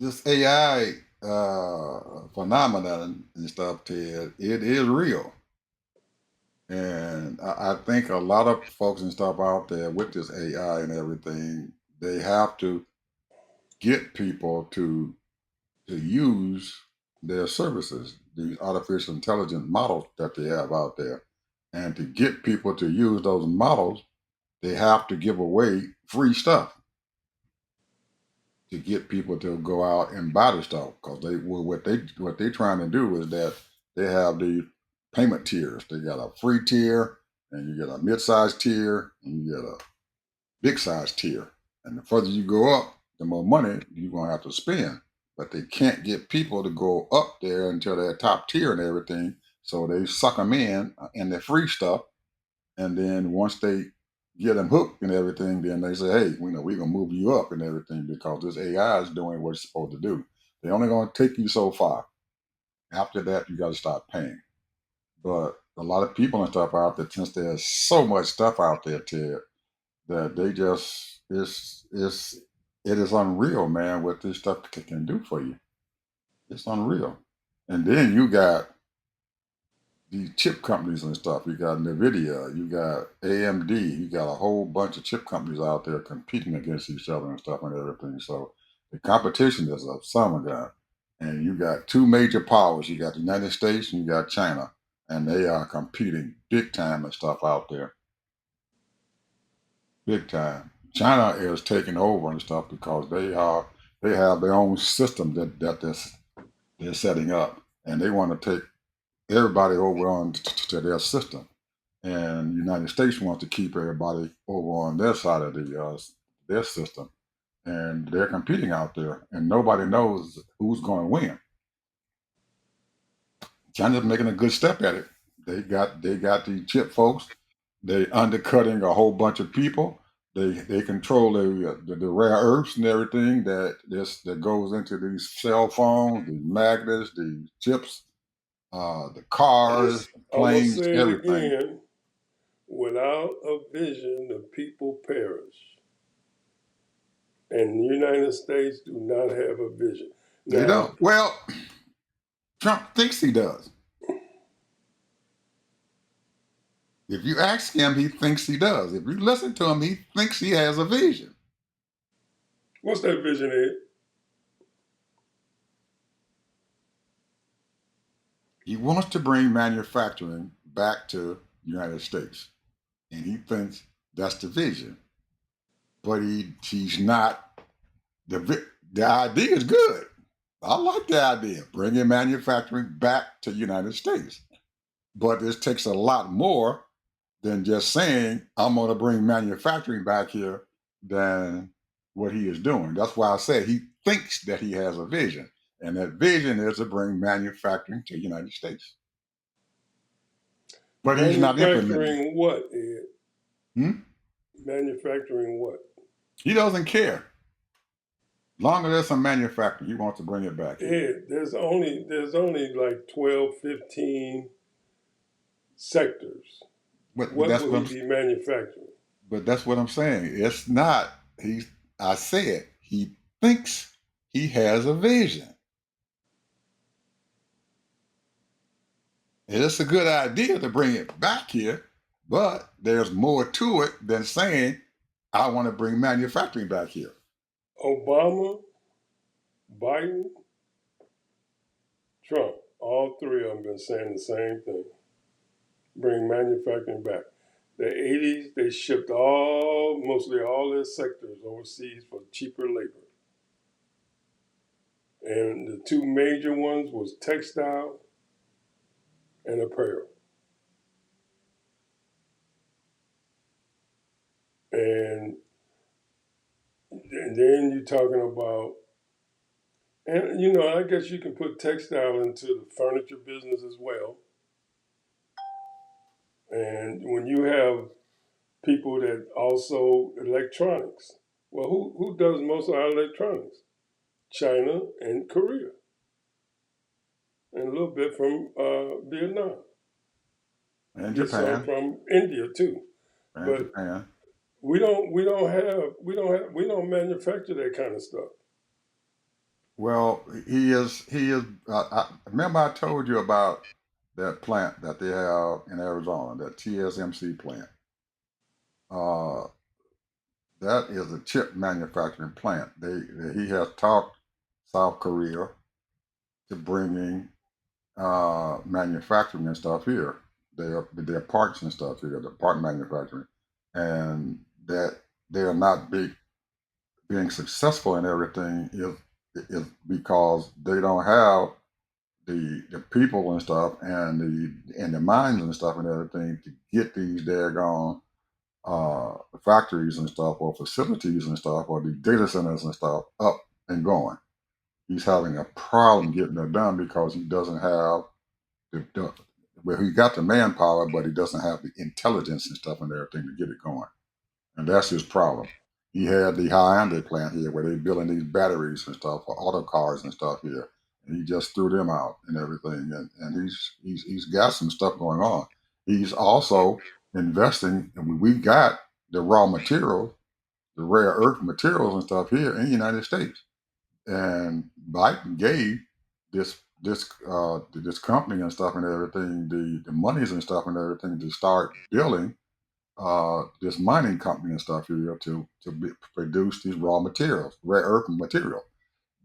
this AI phenomenon and stuff, Ted, it is real. And I think a lot of folks and stuff out there with this AI and everything, they have to get people to use their services, these artificial intelligence models that they have out there. And to get people to use those models, they have to give away free stuff to get people to go out and buy the stuff. Because what they trying to do is that they have the payment tiers. They got a free tier, and you get a mid-sized tier, and you get a big size tier. And the further you go up, the more money you're gonna have to spend. But they can't get people to go up there until they're top tier and everything. So they suck them in the free stuff, and then once they get them hooked and everything, then they say, "Hey, we're gonna move you up and everything because this AI is doing what it's supposed to do." They're only gonna take you so far. After that, you got to start paying. But a lot of people and stuff out there, since there's so much stuff out there, Ted, that they just it is unreal, man, what this stuff can do for you. It's unreal. And then you got these chip companies and stuff. You got Nvidia, you got AMD, you got a whole bunch of chip companies out there competing against each other and stuff and everything. So the competition is a summer gun. And you got two major powers. You got the United States and you got China. And they are competing big time and stuff out there. Big time. China is taking over and stuff because they have their own system they're setting up, and they want to take everybody over on to their system. And the United States wants to keep everybody over on their side of their system, and they're competing out there, and nobody knows who's going to win. China's making a good step at it. They got the chip folks. They undercutting a whole bunch of people. They control the rare earths and everything that goes into these cell phones, the magnets, the chips, the cars,
I'm gonna
planes,
say it
everything.
again. Without a vision, the people perish. And the United States do not have a vision.
They
Now,
don't. Well, Trump thinks he does. If you ask him, he thinks he does. If you listen to him, he thinks he has a vision.
what's that vision, Ed?
He wants to bring manufacturing back to the United States, and he thinks that's the vision. But he's not. The idea is good. I like the idea, bringing manufacturing back to the United States. But this takes a lot more than just saying, I'm going to bring manufacturing back here than what he is doing. That's why I said he thinks that he has a vision. And that vision is to bring manufacturing to the United States. But he's not implementing it.
Manufacturing what, Ed?
Hmm?
Manufacturing what?
He doesn't care. Long as there's some manufacturing, he wants to bring it back here.
Ed, there's only like 12, 15 sectors.
But
What
that's
would
what
he
I'm
be manufacturing?
but that's what I'm saying. It's not I said he thinks he has a vision. And it's a good idea to bring it back here, but there's more to it than saying, I want to bring manufacturing back here.
Obama, Biden, Trump, all three of them been saying the same thing. Bring manufacturing back. The 80s, they shipped mostly all their sectors overseas for cheaper labor. And the two major ones was textile and apparel. And, and then you're talking about, and I guess you can put textile into the furniture business as well. And when you have people that also electronics, well, who does most of our electronics? China and Korea, and a little bit from Vietnam.
And
Get some
Japan.
from India too.
And
But
Japan.
we don't manufacture that kind of stuff.
Well, he is remember I told you about that plant that they have in Arizona, that TSMC plant. Uh, that is a chip manufacturing plant. He has talked South Korea to bringing manufacturing and stuff here. their parts and stuff here, the part manufacturing, and that they are not being successful in everything is because they don't have the people and stuff and the minds and stuff and everything to get these daggone factories and stuff or facilities and stuff or the data centers and stuff up and going. He's having a problem getting it done because he doesn't have the well, he got the manpower, but he doesn't have the intelligence and stuff and everything to get it going. And that's his problem. He had the Hyundai plant here where they're building these batteries and stuff for auto cars and stuff here. And he just threw them out and everything. And he's got some stuff going on. He's also investing, and we got the raw materials, the rare earth materials and stuff here in the United States. And Biden gave this company and stuff and everything the monies and stuff and everything to start building this mining company and stuff here produce these raw materials, rare earth material.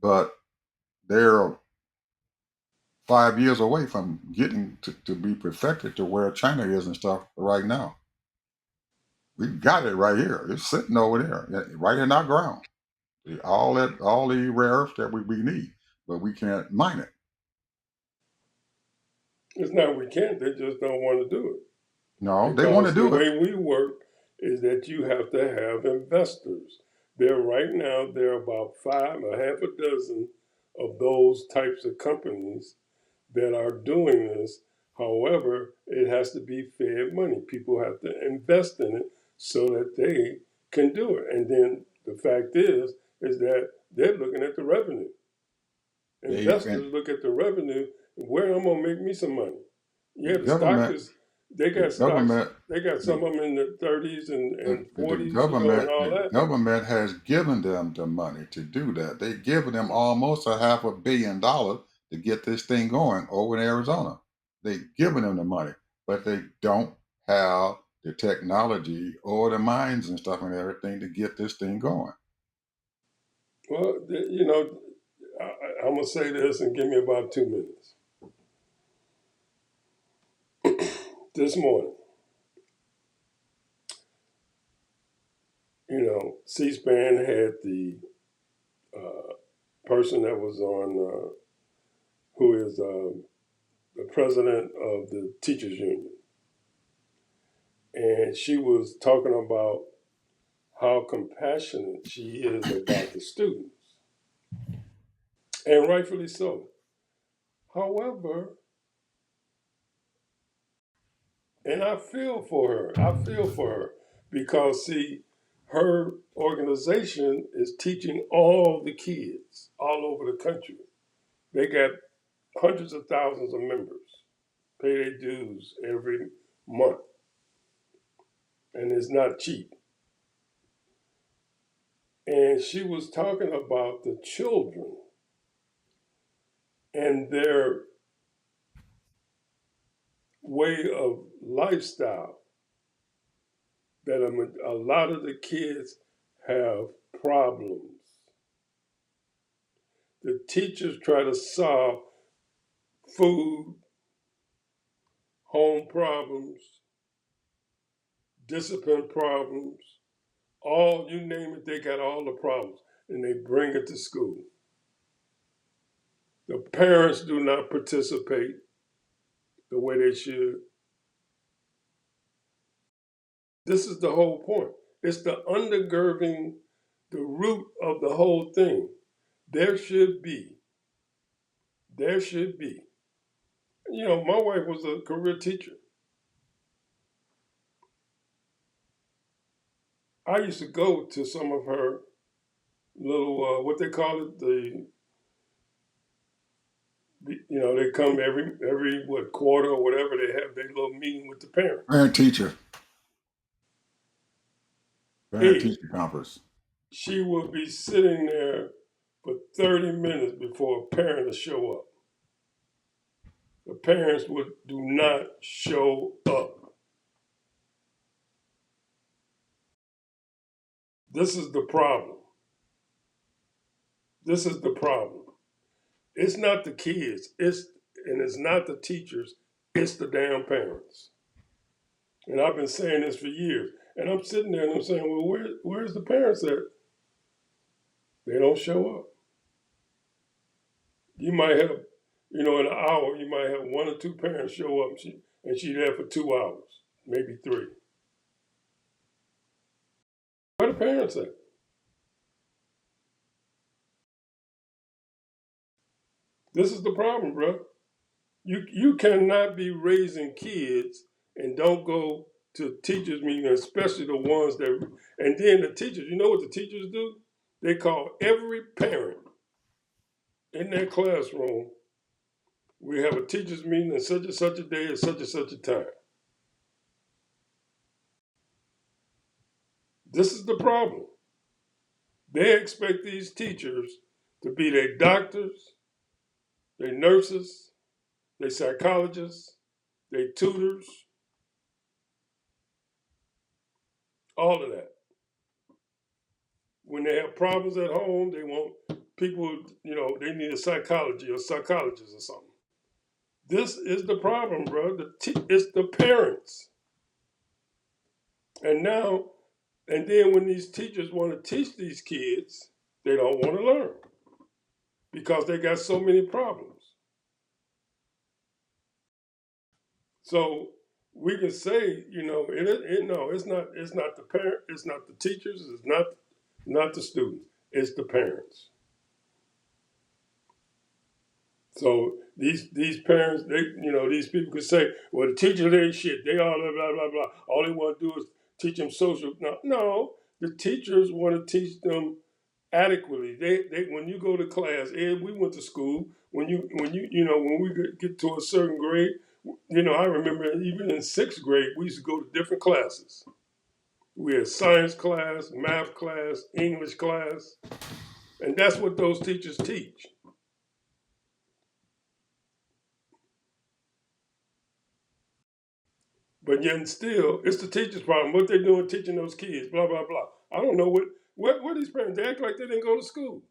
But they're 5 years away from getting to be perfected to where China is and stuff right now. We've got it right here. It's sitting over there, right in our ground. All the rare earth that we need, but we can't mine it.
It's not we can't, they just don't want to do it.
No, they want to
Because the
do it.
way we work is that you have to have investors. Right now, there are about a half a dozen of those types of companies that are doing this. However, it has to be fed money. People have to invest in it so that they can do it. And then the fact is that they're looking at the revenue.
They and
Investors look at the revenue, where I'm gonna make me some money.
the
Yeah, the stock
government,
is they
the
got stocks,
government,
they got
the
some of them in the 30s
the,
and
the
40s, and
government
all
the
that.
government has given them the money to do that. They've given them almost $500 million to get this thing going over in Arizona. They've given them the money, but they don't have the technology or the minds and stuff and everything to get this thing going.
Well, I'm gonna say this and give me about 2 minutes. This morning, C-SPAN had the uh, person that was on, who is the president of the teachers union, and she was talking about how compassionate she is about the students, and rightfully so. However, and I feel for her. I feel for her because, see, her organization is teaching all the kids all over the country. They got hundreds of thousands of members, pay their dues every month, and it's not cheap. And she was talking about the children and their way of lifestyle, that a lot of the kids have problems. The teachers try to solve food, home problems, discipline problems, all you name it, they got all the problems, and they bring it to school. The parents do not participate the way they should. This is the whole point. It's the undergirding, the root of the whole thing. There should be, there should be. My wife was a career teacher. I used to go to some of her little, what they call it, they come every what quarter or whatever, they have their little meeting with the parents.
Parent teacher, parent
Ed,
teacher conference.
she will be sitting there for 30 minutes before a parent will show up. The parents would do not show up. This is the problem. This is the problem. It's not the kids. It's not the teachers. It's the damn parents. And I've been saying this for years. And I'm sitting there and I'm saying, well, where's the parents at? They don't show up. You might have, in an hour, you might have one or two parents show up and she's there for 2 hours, maybe three. Where the parents at? This is the problem, bro. You cannot be raising kids and don't go to teachers meetings, especially the ones that. And then the teachers, you know what the teachers do? They call every parent in their classroom. We have a teachers meeting on such and such a day at such and such a time. This is the problem. They expect these teachers to be their doctors, their nurses, their psychologists, their tutors, all of that. When they have problems at home, they want people, they need a psychologist or something. This is the problem, bro. It's the parents. And then when these teachers want to teach these kids, they don't want to learn because they got so many problems. So we can say, no, it's not the parent, it's not the teachers, it's not the students, it's the parents. So these parents, these people could say, well, the teachers ain't shit. They all blah blah blah blah. All they want to do is teach them social. No, the teachers want to teach them adequately. They when you go to class, Ed, we went to school. When we get to a certain grade, I remember even in sixth grade, we used to go to different classes. We had science class, math class, English class, and that's what those teachers teach. But yet still, it's the teacher's problem. What they're doing teaching those kids, blah, blah, blah. I don't know what these parents, they act like they didn't go to school.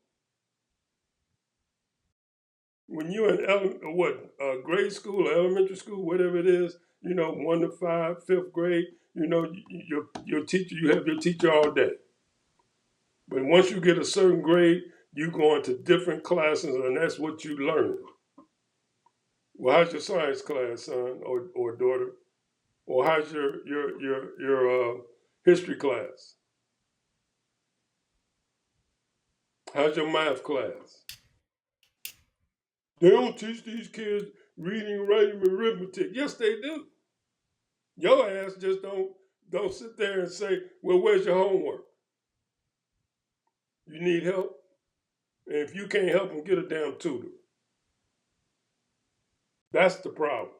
When you're in grade school or elementary school, whatever it is, 1 to 5, fifth grade, your teacher, you have your teacher all day. But once you get a certain grade, you go into different classes and that's what you learn. Well, how's your science class, son or daughter? Or how's your history class? How's your math class? They don't teach these kids reading, writing, and arithmetic. Yes, they do. Your ass just don't sit there and say, well, where's your homework? You need help? And if you can't help them, get a damn tutor. That's the problem.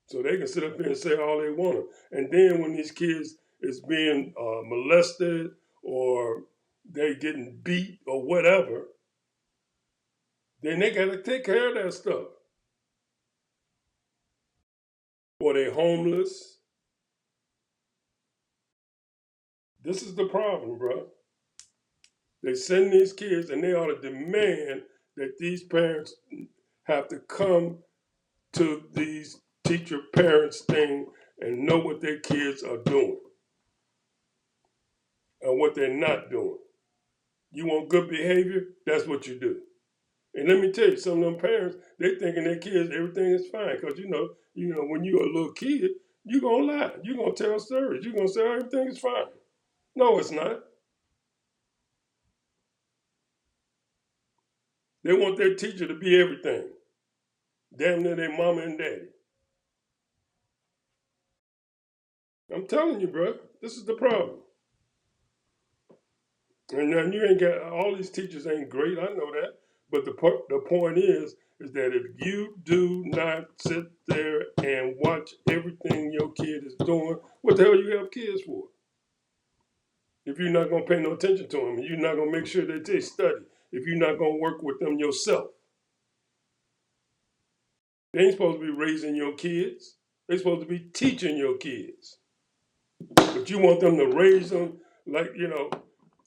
So they can sit up here and say all they want. And then when these kids is being molested or they getting beat or whatever, then they got to take care of that stuff. Or they homeless. This is the problem, bro. They send these kids and they ought to demand that these parents have to come to these teacher parents thing and know what their kids are doing and what they're not doing. You want good behavior? That's what you do. And let me tell you, some of them parents, they thinking their kids, everything is fine. Because, when you're a little kid, you're going to lie. You're going to tell stories. You're going to say everything is fine. No, it's not. They want their teacher to be everything. Damn near their mama and daddy. I'm telling you, bro, this is the problem. And then you ain't got, all these teachers ain't great, I know that. But the point is that if you do not sit there and watch everything your kid is doing, what the hell you have kids for? If you're not going to pay no attention to them, you're not going to make sure that they study, if you're not going to work with them yourself. They ain't supposed to be raising your kids. They're supposed to be teaching your kids. But you want them to raise them like,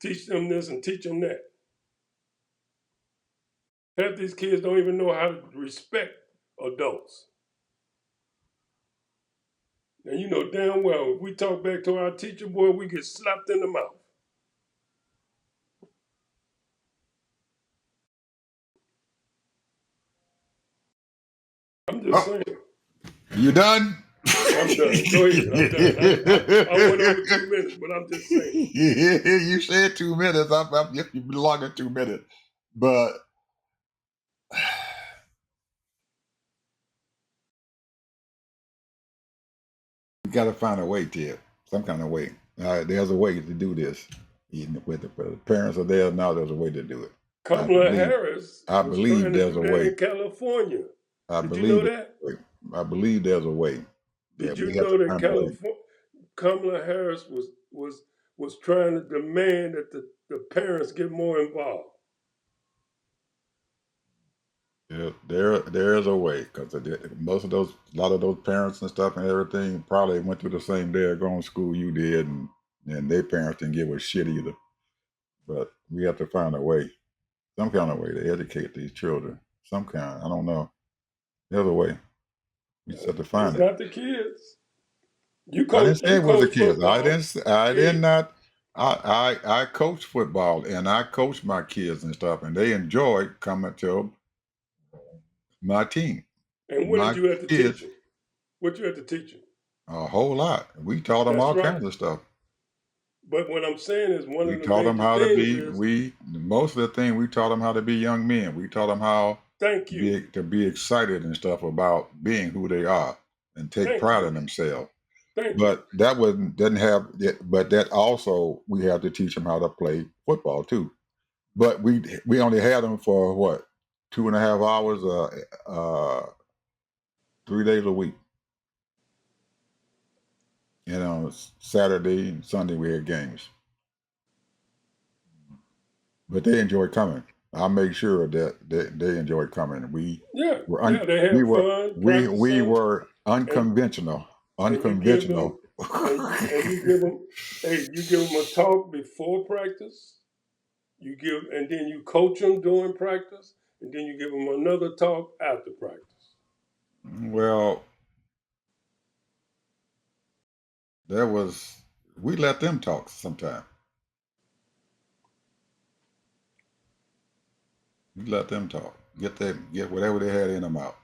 teach them this and teach them that. Half these kids don't even know how to respect adults. And you know damn well, if we talk back to our teacher, boy, we get slapped in the mouth. I'm just
Oh,
saying.
you done?
I'm done. Go ahead. I'm done. I went over 2 minutes, but I'm just saying.
You said 2 minutes. You belong in 2 minutes. But we got to find a way, Ted. Some kind of way. There's a way to do this. Even with the parents are there now, there's a way to do it.
Kamala Harris
I
was
believe
trying to
there's
do
a
that
way.
in California.
I
Did you know
believe
that?
I believe there's a way
Did
that
you
we have to
know that
find a way.
Kamala Harris was trying to demand that the parents get more involved?
There is a way because most of those, a lot of those parents and stuff and everything probably went through the same daggone school you did, and their parents didn't give a shit either. But we have to find a way, some kind of way to educate these children. Some kind, I don't know. There's a way. We just have to
It's
find it.
not the kids. You
I didn't
coach.
say
You
it was the
coach
kids.
football.
I did
Hey,
not. I coach football and I coach my kids and stuff, and they enjoy coming to my team.
and what did
My
you have to teach
kids
them? What you have to teach them?
a whole lot. We taught them
That's
all
right.
kinds of stuff.
But what I'm saying is one
We
of the
taught them
major
how to
things
be.
is
We most of the thing we taught them how to be young men. We taught them how
thank you,
to be excited and stuff about being who they are and take
thank
pride
you,
in themselves.
thank you.
But that wasn't doesn't have. But that also we have to teach them how to play football too. But we only had them for what 2.5 hours, 3 days a week. And on Saturday and Sunday we had games. But they enjoy coming. I make sure that they enjoy coming.
Yeah,
Were
yeah.
un,
They
we
have
were
fun
we
practicing,
were
and
unconventional,
and you give them
unconventional.
and you give them hey you give them a talk before practice. You give and then you coach them during practice, and then you give them another talk after practice.
Well, there was we let them talk sometime. We let them talk. Get whatever they had in them out.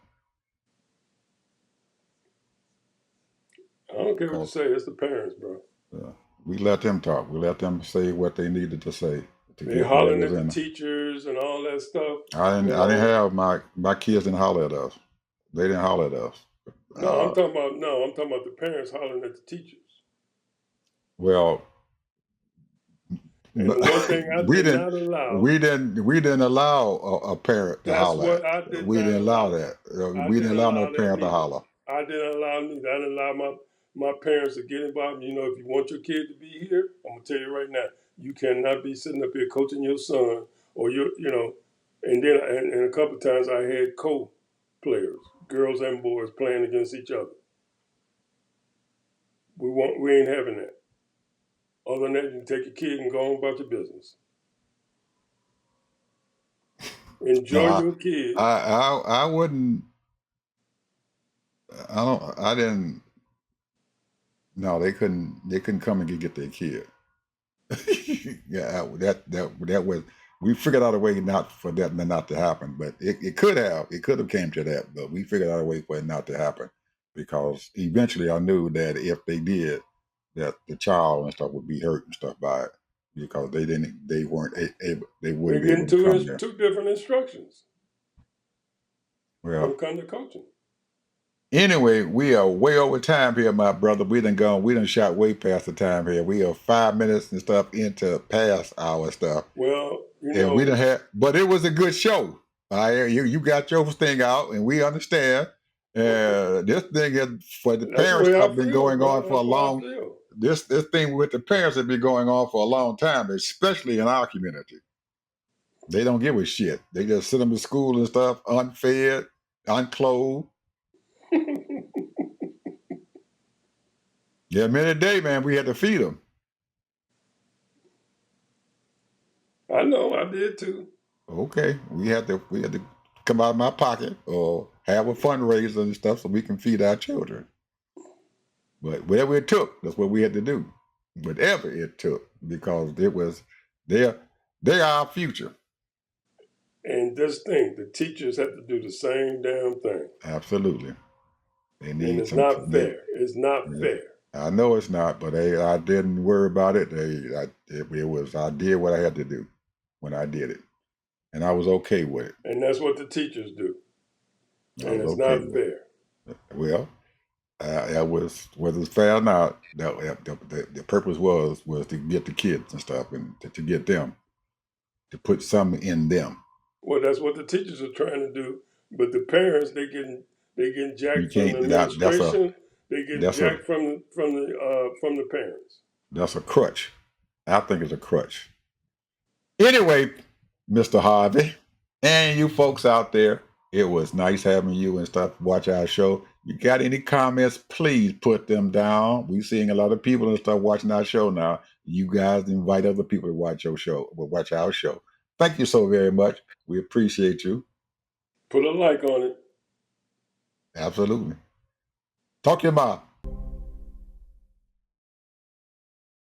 I don't care what you
Cause
say. It's the parents, bro.
uh, we let them talk. We let them say what they needed to say to
They
get whatever
hollering
was
at the
in them.
teachers and all that stuff.
I didn't have my kids didn't holler at us. They didn't holler at us. Uh,
I'm talking about the parents hollering at the teachers.
well,
And the one thing I
we
did
didn't
not allow,
we didn't allow a parent to
that's
holler
what
at.
I did
We
not
didn't allow
allow.
that.
I
We
didn't
didn't allow no
allow that
parent to
neither.
holler.
I didn't allow neither. I didn't allow my parents to get involved. You know, if you want your kid to be here, I'm gonna tell you right now, you cannot be sitting up here coaching your son or and then and a couple of times I had co-players, girls and boys playing against each other. We ain't having that. Other than that, you can take your kid and go on about your business.
No,
Enjoy your kid.
I wouldn't. I don't. I didn't. No, they couldn't come and get their kid. Yeah, that was. We figured out a way not for that not to happen, but it could have. It could have came to that, but we figured out a way for it not to happen because eventually I knew that if they did, that the child and stuff would be hurt and stuff by it because they weren't able, they
They're
wouldn't be
getting
able to come there.
two different instructions when
Well,
it comes to coaching.
anyway, we are way over time here, my brother. We done shot way past the time here. We are 5 minutes and stuff into past our stuff.
Well,
And we don't have, but it was a good show. You got your thing out, and we understand. This thing is for the
that's the
parents
way I
have been
feel,
going on
bro.
for a
That's what I
long.
feel.
This thing with the parents has been going on for a long time, especially in our community. They don't give a shit. They just send them to school and stuff, unfed, unclothed. Yeah, minute a day, man. We had to feed them.
I know, I did too.
Okay, we had to come out of my pocket or have a fundraiser and stuff so we can feed our children. But whatever it took, that's what we had to do. Whatever it took, because it was they're they're our future.
And this thing, the teachers have to do the same damn thing.
Absolutely. They
And
need
it's
some.
not fair. It's not
Yeah,
fair.
I know it's not, but I didn't worry about it. It was I did what I had to do when I did it, and I was okay with it.
And that's what the teachers do.
I
And
was
it's
okay
not
with
fair.
it. Well, that was whether it's fair or not. The purpose was to get the kids and stuff, and to get them to put something in them.
Well, that's what the teachers are trying to do. But the parents, they getting
You
jacked from
can't.
the administration. They getting
That's a
jacked from the parents.
that's a crutch. I think it's a crutch. Anyway, Mr. Harvey, and you folks out there, it was nice having you and stuff. Watch our show. You got any comments? Please put them down. We're seeing a lot of people and stuff watching our show now. You guys invite other people to watch your show. Well, watch our show. Thank you so very much. We appreciate you.
Put a like on it.
Absolutely. Talk your mouth.